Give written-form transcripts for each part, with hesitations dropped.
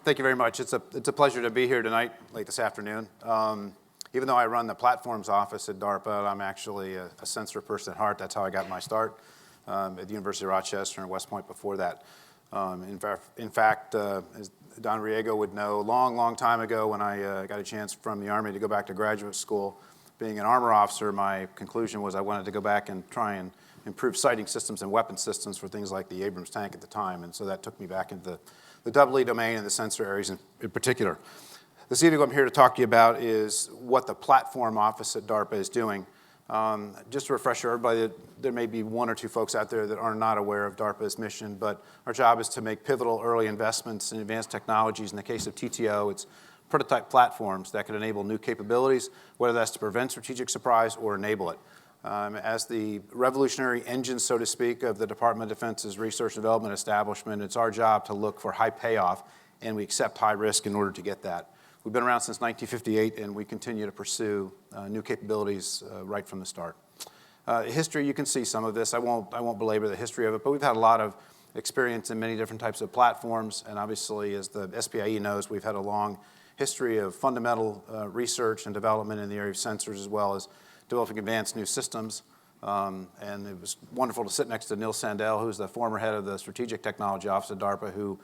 Thank you very much. It's a pleasure to be here tonight, late this afternoon. Even though I run the platforms office at Darpa, I'm actually a sensor person at heart. That's how I got my start at the University of Rochester and West Point before that. In fact, as Don Riego would know, long time ago when I got a chance from the Army to go back to graduate school, being an armor officer, my conclusion was I wanted to go back and try and improve sighting systems and weapon systems for things like the Abrams tank at the time. And so that took me back into the EE domain and the sensor areas in particular. This evening what I'm here to talk to you about is what the platform office at Darpa is doing. Just to refresh everybody, there may be one or two folks out there that are not aware of Darpa's mission, but our job is to make pivotal early investments in advanced technologies. In the case of TTO, it's prototype platforms that can enable new capabilities, whether that's to prevent strategic surprise or enable it. As the revolutionary engine, so to speak, of the Department of Defense's research and development establishment, it's our job to look for high payoff, and we accept high risk in order to get that. We've been around since 1958, and we continue to pursue new capabilities right from the start. History, you can see some of this. I won't belabor the history of it, but we've had a lot of experience in many different types of platforms, and obviously, as the SPIE knows, we've had a long history of fundamental research and development in the area of sensors, as well as developing advanced new systems. And it was wonderful to sit next to Neil Sandell, who's the former head of the Strategic Technology Office at Darpa, who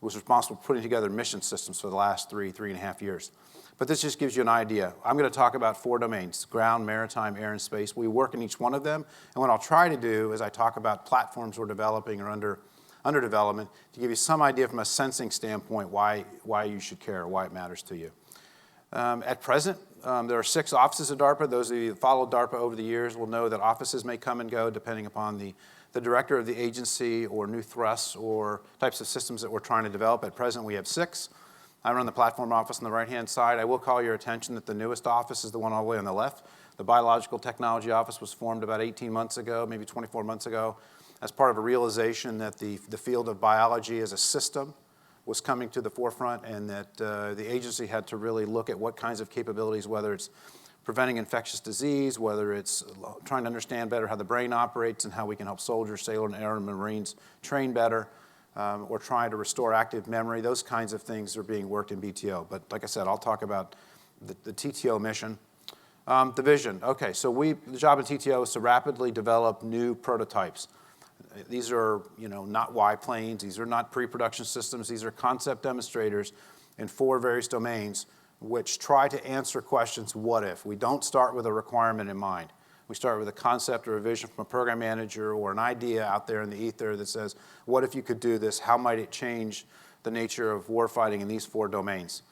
was responsible for putting together mission systems for the last three and a half years. But this just gives you an idea. I'm going to talk about 4 domains: ground, maritime, air, and space. We work in each one of them. And what I'll try to do is I talk about platforms we're developing or under development to give you some idea from a sensing standpoint why you should care, why it matters to you. At present, there are 6 offices at Darpa. Those of you who followed Darpa over the years will know that offices may come and go depending upon the director of the agency or new thrusts or types of systems that we're trying to develop. At present, we have 6. I run the platform office on the right-hand side. I will call your attention that the newest office is the one all the way on the left. The Biological Technology Office was formed about 18 months ago, maybe 24 months ago, as part of a realization that the field of biology as a system was coming to the forefront, and that the agency had to really look at what kinds of capabilities, whether it's preventing infectious disease, whether it's trying to understand better how the brain operates and how we can help soldiers, sailors, and airmen, Marines train better, or trying to restore active memory. Those kinds of things are being worked in BTO. But like I said, I'll talk about the TTO mission. The vision. Okay, so the job of TTO is to rapidly develop new prototypes. These are, not Y planes. These are not pre-production systems. These are concept demonstrators in 4 various domains which try to answer questions, what if? We don't start with a requirement in mind. We start with a concept or a vision from a program manager or an idea out there in the ether that says, what if you could do this? How might it change the nature of warfighting in these 4 domains?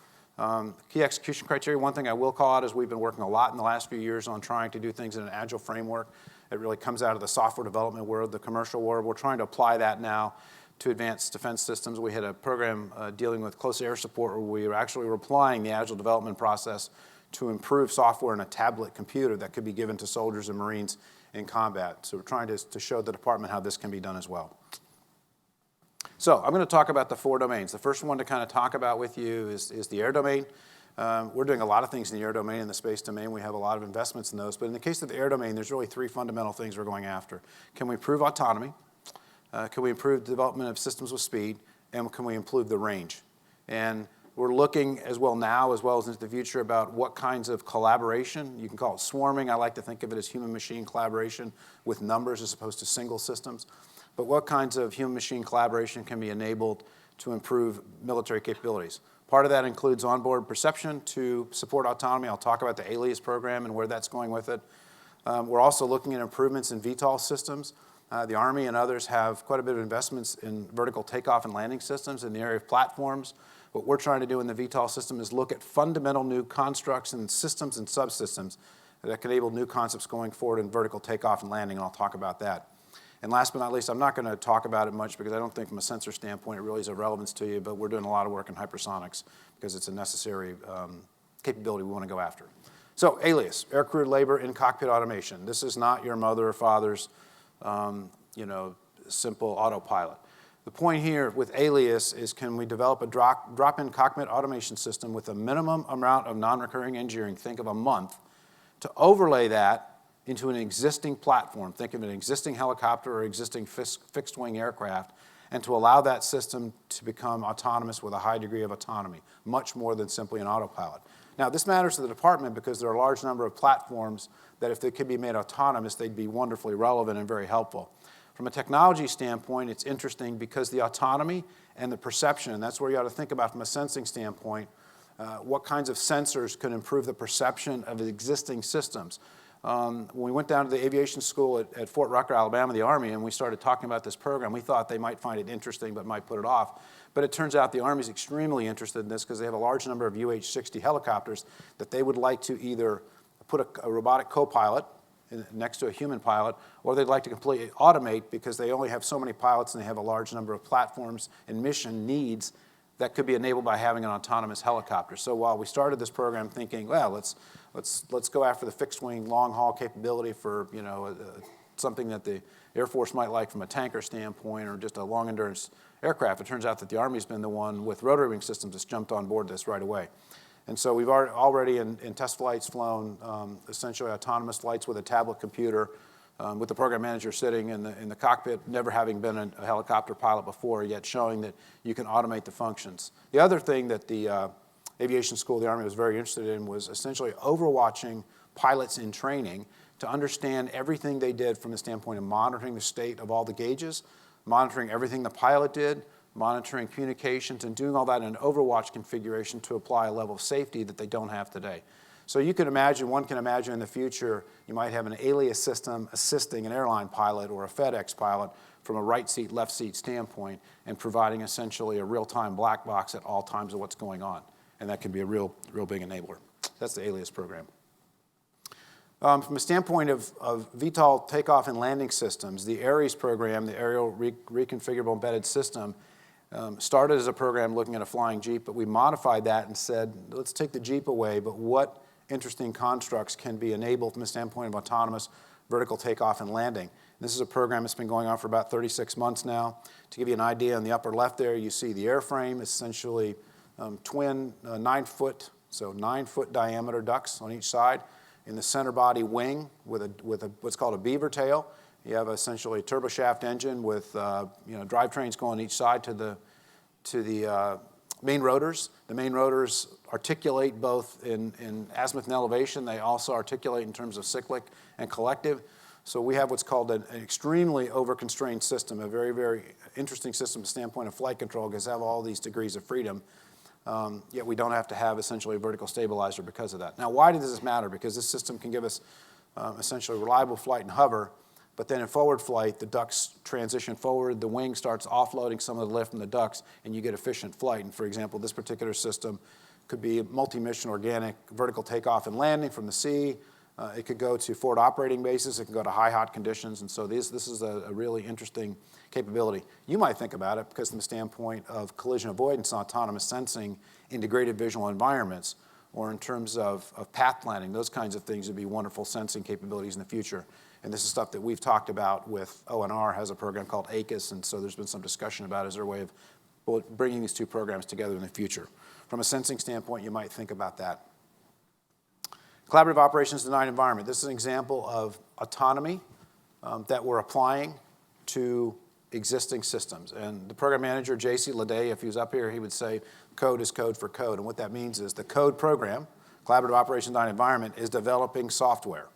Key execution criteria, one thing I will call out is we've been working a lot in the last few years on trying to do things in an agile framework. It really comes out of the software development world, the commercial world. We're trying to apply that now to advanced defense systems. We had a program dealing with close air support where we were actually applying the agile development process to improve software in a tablet computer that could be given to soldiers and Marines in combat. So we're trying to show the department how this can be done as well. So I'm going to talk about the 4 domains. The first one to kind of talk about with you is the air domain. We're doing a lot of things in the air domain and the space domain. We have a lot of investments in those. But in the case of the air domain, there's really 3 fundamental things we're going after. Can we improve autonomy? Can we improve the development of systems with speed? And can we improve the range? And we're looking as well now as well as into the future about what kinds of collaboration. You can call it swarming. I like to think of it as human-machine collaboration with numbers as opposed to single systems. But what kinds of human-machine collaboration can be enabled to improve military capabilities? Part of that includes onboard perception to support autonomy. I'll talk about the Alias program and where that's going with it. We're also looking at improvements in VTOL systems. The Army and others have quite a bit of investments in vertical takeoff and landing systems in the area of platforms. What we're trying to do in the VTOL system is look at fundamental new constructs and systems and subsystems that can enable new concepts going forward in vertical takeoff and landing, and I'll talk about that. And last but not least, I'm not going to talk about it much because I don't think from a sensor standpoint it really is of relevance to you, but we're doing a lot of work in hypersonics because it's a necessary capability we want to go after. So Alias, aircrew labor in cockpit automation. This is not your mother or father's simple autopilot. The point here with Alias is, can we develop a drop-in cockpit automation system with a minimum amount of non-recurring engineering, think of a month, to overlay that into an existing platform, think of an existing helicopter or existing fixed-wing aircraft, and to allow that system to become autonomous with a high degree of autonomy, much more than simply an autopilot. Now, this matters to the department because there are a large number of platforms that if they could be made autonomous, they'd be wonderfully relevant and very helpful. From a technology standpoint, it's interesting because the autonomy and the perception, and that's where you ought to think about from a sensing standpoint, what kinds of sensors could improve the perception of the existing systems. When we went down to the aviation school at Fort Rucker, Alabama, the Army, and we started talking about this program, we thought they might find it interesting but might put it off. But it turns out the Army's extremely interested in this because they have a large number of UH-60 helicopters that they would like to either put a robotic co-pilot next to a human pilot, or they'd like to completely automate because they only have so many pilots and they have a large number of platforms and mission needs that could be enabled by having an autonomous helicopter. So while we started this program thinking, well, let's go after the fixed-wing long-haul capability for something that the Air Force might like from a tanker standpoint or just a long-endurance aircraft, it turns out that the Army's been the one with rotary wing systems that's jumped on board this right away. And so we've already in test flights flown essentially autonomous flights with a tablet computer with the program manager sitting in the cockpit, never having been a helicopter pilot before, yet showing that you can automate the functions. The other thing that the aviation school of the Army was very interested in was essentially overwatching pilots in training to understand everything they did from the standpoint of monitoring the state of all the gauges, monitoring everything the pilot did, monitoring communications, and doing all that in an overwatch configuration to apply a level of safety that they don't have today. So you can imagine, one can imagine in the future, you might have an alias system assisting an airline pilot or a FedEx pilot from a right seat, left seat standpoint and providing essentially a real-time black box at all times of what's going on. And that can be a real big enabler. That's the alias program. From a standpoint of VTOL takeoff and landing systems, the ARES program, the Aerial Reconfigurable Embedded System, started as a program looking at a flying Jeep, but we modified that and said, let's take the Jeep away, but what interesting constructs can be enabled from the standpoint of autonomous vertical takeoff and landing. This is a program that's been going on for about 36 months now. To give you an idea, in the upper left there, you see the airframe, essentially twin 9-foot, so 9-foot diameter ducts on each side. In the center body wing with what's called a beaver tail, you have essentially a turboshaft engine with drivetrains going each side to the main rotors. The main rotors articulate both in azimuth and elevation. They also articulate in terms of cyclic and collective. So we have what's called an extremely over-constrained system, a very, very interesting system from the standpoint of flight control because they have all these degrees of freedom. Yet we don't have to have essentially a vertical stabilizer because of that. Now, why does this matter? Because this system can give us essentially reliable flight and hover, but then in forward flight, the ducts transition forward, the wing starts offloading some of the lift from the ducts, and you get efficient flight. And for example, this particular system could be a multi-mission organic vertical takeoff and landing from the sea. It could go to forward operating bases. It can go to high hot conditions. And so this is a really interesting capability. You might think about it because from the standpoint of collision avoidance and autonomous sensing, integrated visual environments, or in terms of path planning, those kinds of things would be wonderful sensing capabilities in the future. And this is stuff that we've talked about with ONR has a program called ACUS, and so there's been some discussion about is there a way of bringing these two programs together in the future. From a sensing standpoint, you might think about that. Collaborative operations designed environment. This is an example of autonomy that we're applying to existing systems. And the program manager, J.C. Leday, if he was up here, he would say code is code for code. And what that means is the code program, collaborative operations designed environment, is developing software.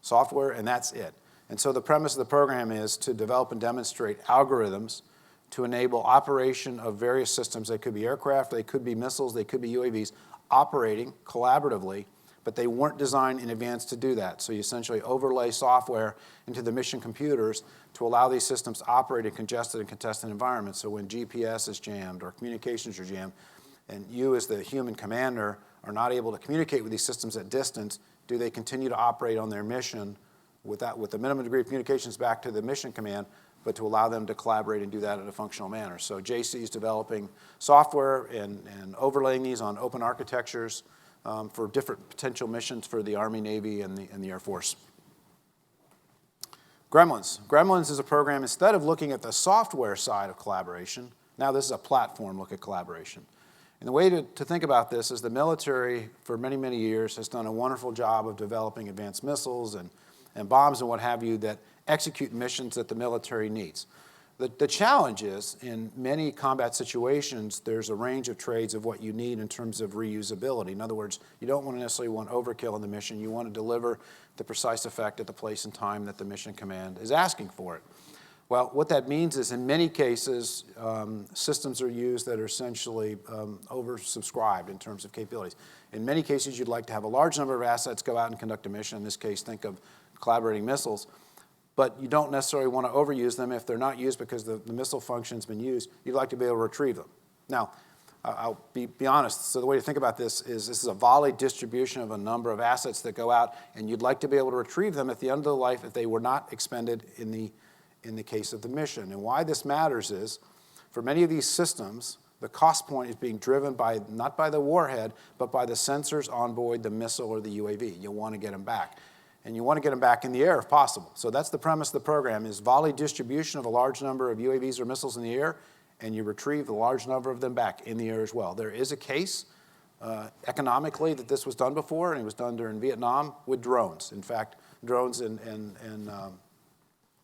Software, and that's it. And so the premise of the program is to develop and demonstrate algorithms to enable operation of various systems. They could be aircraft, they could be missiles, they could be UAVs, operating collaboratively, but they weren't designed in advance to do that. So you essentially overlay software into the mission computers to allow these systems to operate in congested and contested environments. So when GPS is jammed or communications are jammed, and you as the human commander are not able to communicate with these systems at distance, do they continue to operate on their mission with the minimum degree of communications back to the mission command, but to allow them to collaborate and do that in a functional manner? So JC is developing software and overlaying these on open architectures for different potential missions for the Army, Navy, and the Air Force. Gremlins. Gremlins is a program, instead of looking at the software side of collaboration, now this is a platform look at collaboration. And the way to think about this is the military, for many, many years, has done a wonderful job of developing advanced missiles and bombs and what have you that execute missions that the military needs. The challenge is, in many combat situations, there's a range of trades of what you need in terms of reusability. In other words, you don't necessarily want overkill in the mission. You want to deliver the precise effect at the place and time that the mission command is asking for it. Well, what that means is, in many cases, systems are used that are essentially oversubscribed in terms of capabilities. In many cases, you'd like to have a large number of assets go out and conduct a mission. In this case, think of collaborating missiles. But you don't necessarily want to overuse them. If they're not used because the missile function's been used, you'd like to be able to retrieve them. Now, I'll be honest. So the way to think about this is a volley distribution of a number of assets that go out, and you'd like to be able to retrieve them at the end of the life if they were not expended in the case of the mission. And why this matters is, for many of these systems, the cost point is being driven by, not by the warhead, but by the sensors on board the missile or the UAV. You'll want to get them back. And you want to get them back in the air if possible. So that's the premise of the program, is volley distribution of a large number of UAVs or missiles in the air, and you retrieve a large number of them back in the air as well. There is a case economically that this was done before, and it was done during Vietnam with drones. In fact, drones and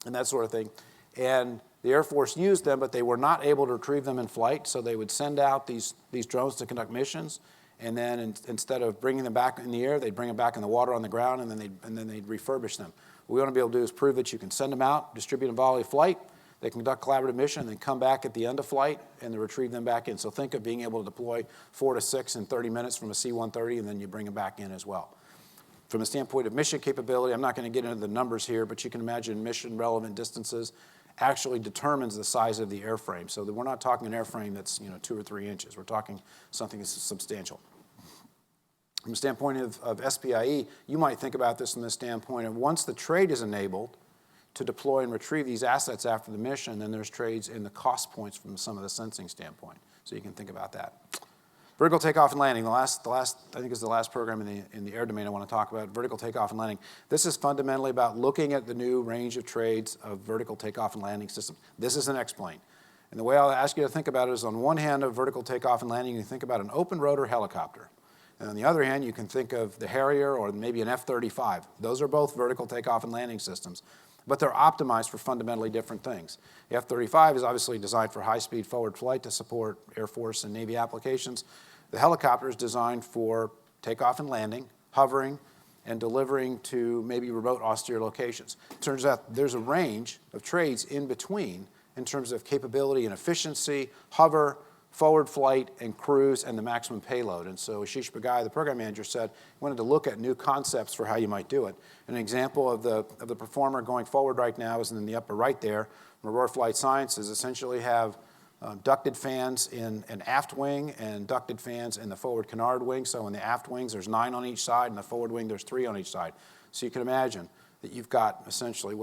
that sort of thing. And the Air Force used them, but they were not able to retrieve them in flight, so they would send out these drones to conduct missions. And then instead of bringing them back in the air, they'd bring them back in the water on the ground, and then they'd refurbish them. What we want to be able to do is prove that you can send them out, distribute a volley flight, they can conduct collaborative mission, and then come back at the end of flight and then retrieve them back in. So think of being able to deploy 4 to 6 in 30 minutes from a C-130, and then you bring them back in as well. From a standpoint of mission capability, I'm not going to get into the numbers here, but you can imagine mission-relevant distances actually determines the size of the airframe. So that we're not talking an airframe that's 2 or 3 inches. We're talking something that's substantial. From a standpoint of SPIE, you might think about this from the standpoint of, once the trade is enabled to deploy and retrieve these assets after the mission, then there's trades in the cost points from some of the sensing standpoint. So you can think about that. Vertical takeoff and landing, I think is the last program in the air domain I want to talk about, vertical takeoff and landing. This is fundamentally about looking at the new range of trades of vertical takeoff and landing systems. This is an X-plane. And the way I'll ask you to think about it is, on one hand of vertical takeoff and landing, you think about an open rotor helicopter. And on the other hand, you can think of the Harrier or maybe an F-35. Those are both vertical takeoff and landing systems, but they're optimized for fundamentally different things. The F-35 is obviously designed for high-speed forward flight to support Air Force and Navy applications. The helicopter is designed for takeoff and landing, hovering, and delivering to maybe remote austere locations. It turns out there's a range of trades in between in terms of capability and efficiency, hover, forward flight, and cruise, and the maximum payload. And so Ashish Bagai, the program manager, said he wanted to look at new concepts for how you might do it. An example of the performer going forward right now is in the upper right there. Aurora Flight Sciences essentially have ducted fans in an aft wing and ducted fans in the forward canard wing. So in the aft wings, there's 9 on each side, and the forward wing, there's 3 on each side. So you can imagine that you've got essentially,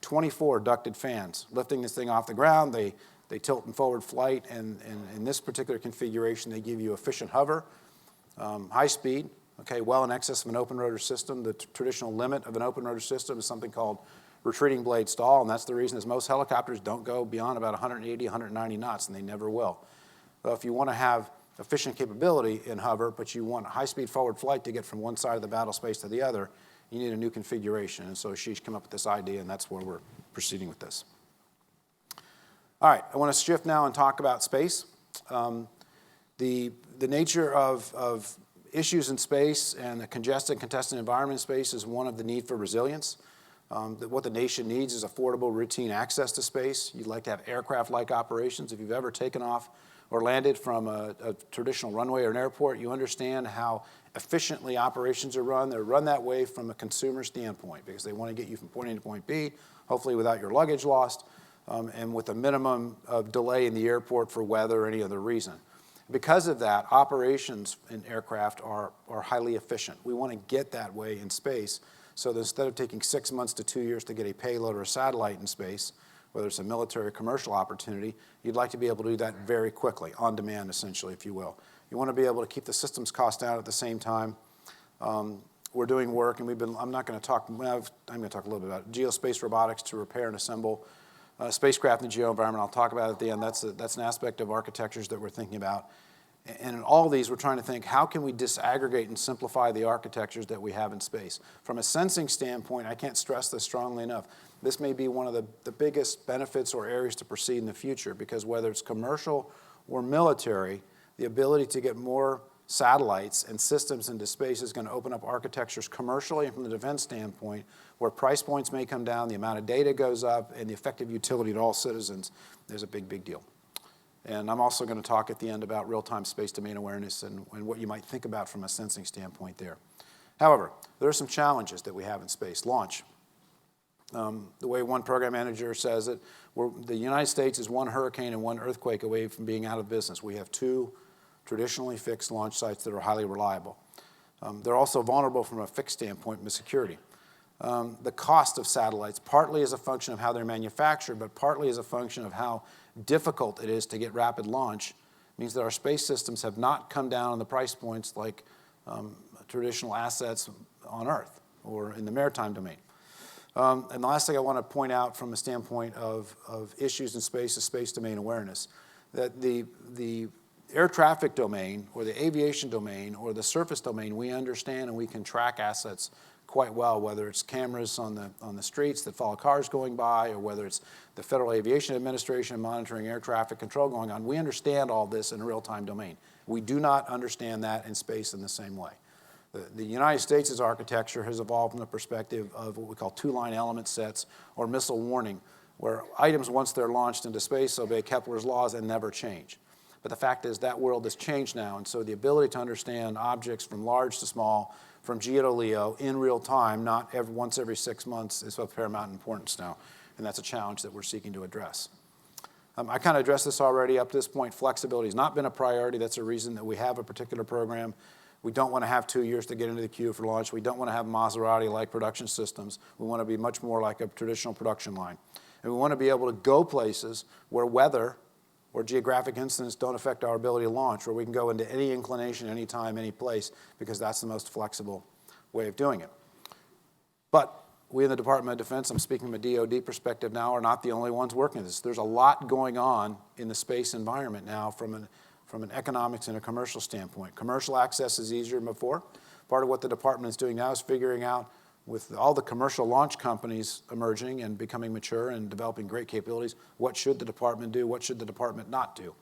24 ducted fans lifting this thing off the ground. They tilt in forward flight, and in this particular configuration, they give you efficient hover, high speed, well in excess of an open rotor system. The traditional limit of an open rotor system is something called retreating blade stall, and that's the reason is most helicopters don't go beyond about 180, 190 knots, and they never will. Well, if you want to have efficient capability in hover, but you want high-speed forward flight to get from one side of the battle space to the other, you need a new configuration. And so Ashish came up with this idea, and that's where we're proceeding with this. All right, I want to shift now and talk about space. The nature of issues in space and the congested, contested environment in space is one of the need for resilience. What the nation needs is affordable, routine access to space. You'd like to have aircraft-like operations. If you've ever taken off or landed from a traditional runway or an airport, you understand how efficiently operations are run. They're run that way from a consumer standpoint because they want to get you from point A to point B, hopefully without your luggage lost, and with a minimum of delay in the airport for weather or any other reason. Because of that, operations in aircraft are highly efficient. We want to get that way in space. So that instead of taking 6 months to 2 years to get a payload or a satellite in space, whether it's a military or commercial opportunity, you'd like to be able to do that very quickly, on demand essentially, if you will. You want to be able to keep the systems cost down at the same time. We're doing work, and I'm going to talk a little bit about geospace robotics to repair and assemble spacecraft in the geo environment. I'll talk about it at the end. That's an aspect of architectures that we're thinking about. And in all of these, we're trying to think, how can we disaggregate and simplify the architectures that we have in space? From a sensing standpoint, I can't stress this strongly enough. This may be one of the biggest benefits or areas to proceed in the future, because whether it's commercial or military, the ability to get more satellites and systems into space is going to open up architectures commercially and from the defense standpoint, where price points may come down, the amount of data goes up, and the effective utility to all citizens is a big, big deal. And I'm also going to talk at the end about real-time space domain awareness and what you might think about from a sensing standpoint there. However, there are some challenges that we have in space. Launch. The way one program manager says it, the United States is one hurricane and one earthquake away from being out of business. We have 2 traditionally fixed launch sites that are highly reliable. They're also vulnerable from a fixed standpoint with security. The cost of satellites partly is a function of how they're manufactured, but partly is a function of how difficult it is to get rapid launch. It means that our space systems have not come down on the price points like traditional assets on Earth or in the maritime domain. And the last thing I want to point out from a standpoint of issues in space is space domain awareness, that the air traffic domain or the aviation domain or the surface domain, we understand and we can track assets quite well, whether it's cameras on the streets that follow cars going by, or whether it's the Federal Aviation Administration monitoring air traffic control going on. We understand all this in a real-time domain. We do not understand that in space in the same way. The United States' architecture has evolved from the perspective of what we call 2-line element sets or missile warning, where items, once they're launched into space, obey Kepler's laws and never change. But the fact is that world has changed now, and so the ability to understand objects from large to small, from GEO to LEO in real time, not once every 6 months, is of paramount importance now, and that's a challenge that we're seeking to address. I kind of addressed this already up to this point. Flexibility has not been a priority. That's a reason that we have a particular program. We don't want to have 2 years to get into the queue for launch. We don't want to have Maserati-like production systems. We want to be much more like a traditional production line. And we want to be able to go places where weather or geographic incidents don't affect our ability to launch, where we can go into any inclination, any time, any place, because that's the most flexible way of doing it. But we in the Department of Defense, I'm speaking from a DoD perspective now, are not the only ones working this. There's a lot going on in the space environment now from an economics and a commercial standpoint. Commercial access is easier than before. Part of what the department is doing now is figuring out, with all the commercial launch companies emerging and becoming mature and developing great capabilities, what should the department do, what should the department not do?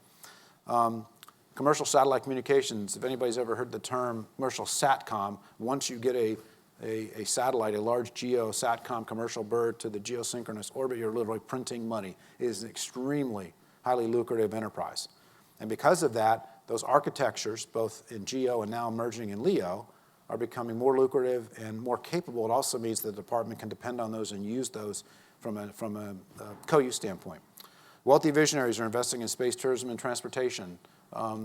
Commercial satellite communications, if anybody's ever heard the term commercial SATCOM, once you get a satellite, a large GEO SATCOM commercial bird to the geosynchronous orbit, you're literally printing money. It is an extremely highly lucrative enterprise. And because of that, those architectures, both in GEO and now emerging in LEO, are becoming more lucrative and more capable. It also means the department can depend on those and use those from a co-use standpoint. Wealthy visionaries are investing in space tourism and transportation.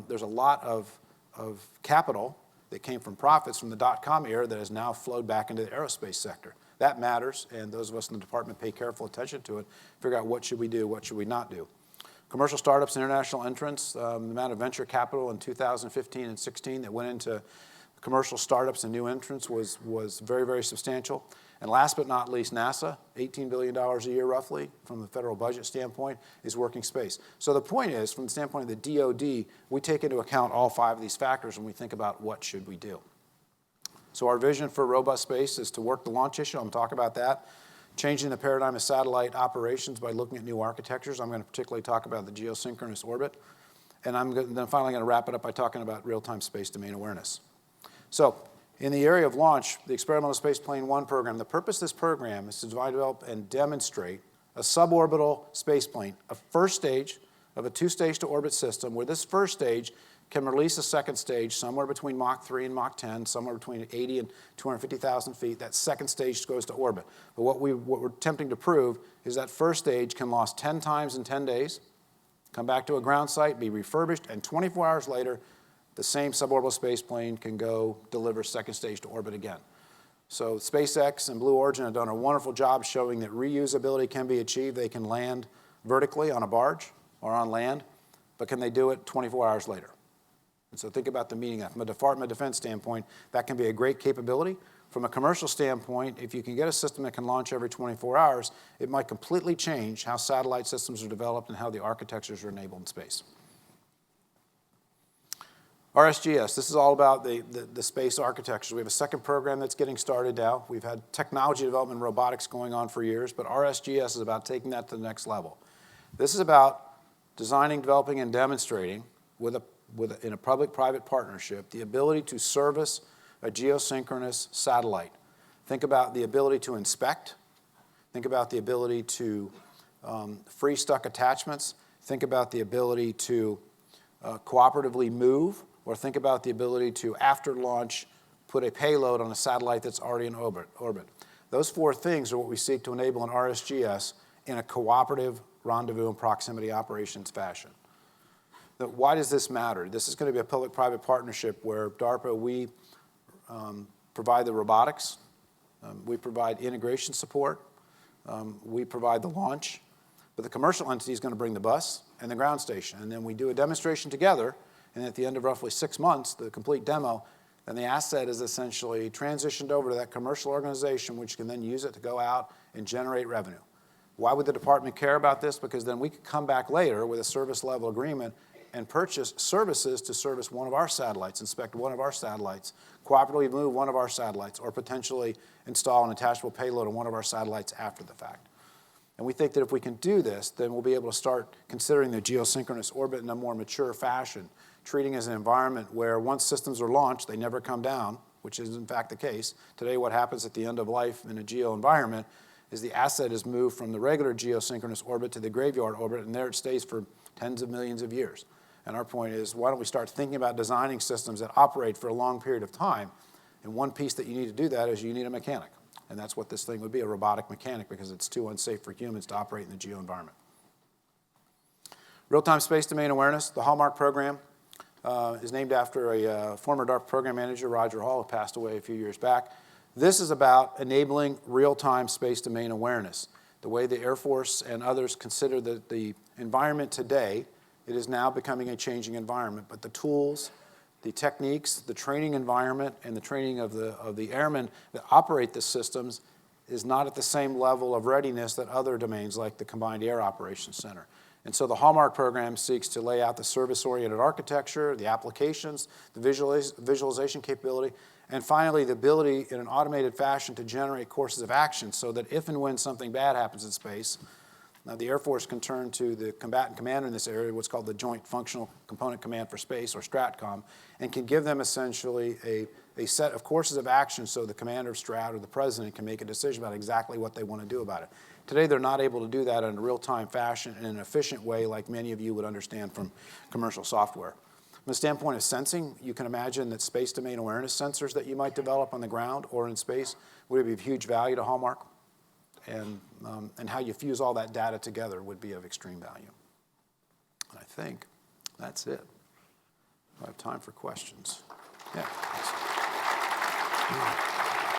There's a lot of capital that came from profits from the dot-com era that has now flowed back into the aerospace sector. That matters, and those of us in the department pay careful attention to it, figure out what should we do, what should we not do. Commercial startups, international entrants, the amount of venture capital in 2015 and 16 that went into commercial startups and new entrants was very, very substantial. And last but not least, NASA, $18 billion a year roughly from the federal budget standpoint, is working space. So the point is, from the standpoint of the DoD, we take into account all 5 of these factors when we think about what should we do. So our vision for robust space is to work the launch issue. I'm going to talk about that. Changing the paradigm of satellite operations by looking at new architectures. I'm going to particularly talk about the geosynchronous orbit. And I'm then finally going to wrap it up by talking about real-time space domain awareness. So in the area of launch, the Experimental Space Plane 1 program, the purpose of this program is to develop and demonstrate a suborbital space plane, a first stage of a 2-stage to orbit system where this first stage can release a second stage somewhere between Mach 3 and Mach 10, somewhere between 80 and 250,000 feet. That second stage goes to orbit. But what we're attempting to prove is that first stage can launch 10 times in 10 days, come back to a ground site, be refurbished, and 24 hours later, the same suborbital space plane can go deliver second stage to orbit again. So SpaceX and Blue Origin have done a wonderful job showing that reusability can be achieved. They can land vertically on a barge or on land, but can they do it 24 hours later? And so think about the meaning of that. From a Department of Defense standpoint, that can be a great capability. From a commercial standpoint, if you can get a system that can launch every 24 hours, it might completely change how satellite systems are developed and how the architectures are enabled in space. RSGS, this is all about the space architecture. We have a second program that's getting started now. We've had technology development and robotics going on for years, but RSGS is about taking that to the next level. This is about designing, developing, and demonstrating in a public-private partnership the ability to service a geosynchronous satellite. Think about the ability to inspect. Think about the ability to free stuck attachments. Think about the ability to cooperatively move, or think about the ability to, after launch, put a payload on a satellite that's already in orbit. Those four things are what we seek to enable in RSGS in a cooperative rendezvous and proximity operations fashion. Now, why does this matter? This is going to be a public-private partnership where DARPA, we provide the robotics, we provide integration support, we provide the launch, but the commercial entity is going to bring the bus and the ground station, and then we do a demonstration together. And at the end of roughly 6 months, the complete demo, then the asset is essentially transitioned over to that commercial organization, which can then use it to go out and generate revenue. Why would the department care about this? Because then we could come back later with a service level agreement and purchase services to service one of our satellites, inspect one of our satellites, cooperatively move one of our satellites, or potentially install an attachable payload on one of our satellites after the fact. And we think that if we can do this, then we'll be able to start considering the geosynchronous orbit in a more mature fashion, treating as an environment where once systems are launched, they never come down, which is in fact the case. Today, what happens at the end of life in a geo environment is the asset is moved from the regular geosynchronous orbit to the graveyard orbit, and there it stays for tens of millions of years. And our point is, why don't we start thinking about designing systems that operate for a long period of time? And one piece that you need to do that is you need a mechanic. And that's what this thing would be, a robotic mechanic, because it's too unsafe for humans to operate in the geo environment. Real-time space domain awareness, the Hallmark program, is named after a former DARPA program manager, Roger Hall, who passed away a few years back. This is about enabling real-time space domain awareness. The way the Air Force and others consider the environment today, it is now becoming a changing environment. But the tools, the techniques, the training environment, and the training of the airmen that operate the systems is not at the same level of readiness that other domains like the Combined Air Operations Center. And so the Hallmark program seeks to lay out the service-oriented architecture, the applications, the visualization capability, and finally the ability in an automated fashion to generate courses of action so that if and when something bad happens in space, now the Air Force can turn to the combatant commander in this area, what's called the Joint Functional Component Command for Space, or STRATCOM, and can give them essentially a set of courses of action so the commander of Strat or the president can make a decision about exactly what they want to do about it. Today, they're not able to do that in a real-time fashion in an efficient way like many of you would understand from commercial software. From the standpoint of sensing, you can imagine that space domain awareness sensors that you might develop on the ground or in space would be of huge value to Hallmark. And how you fuse all that data together would be of extreme value. And I think that's it. I have time for questions. Yeah.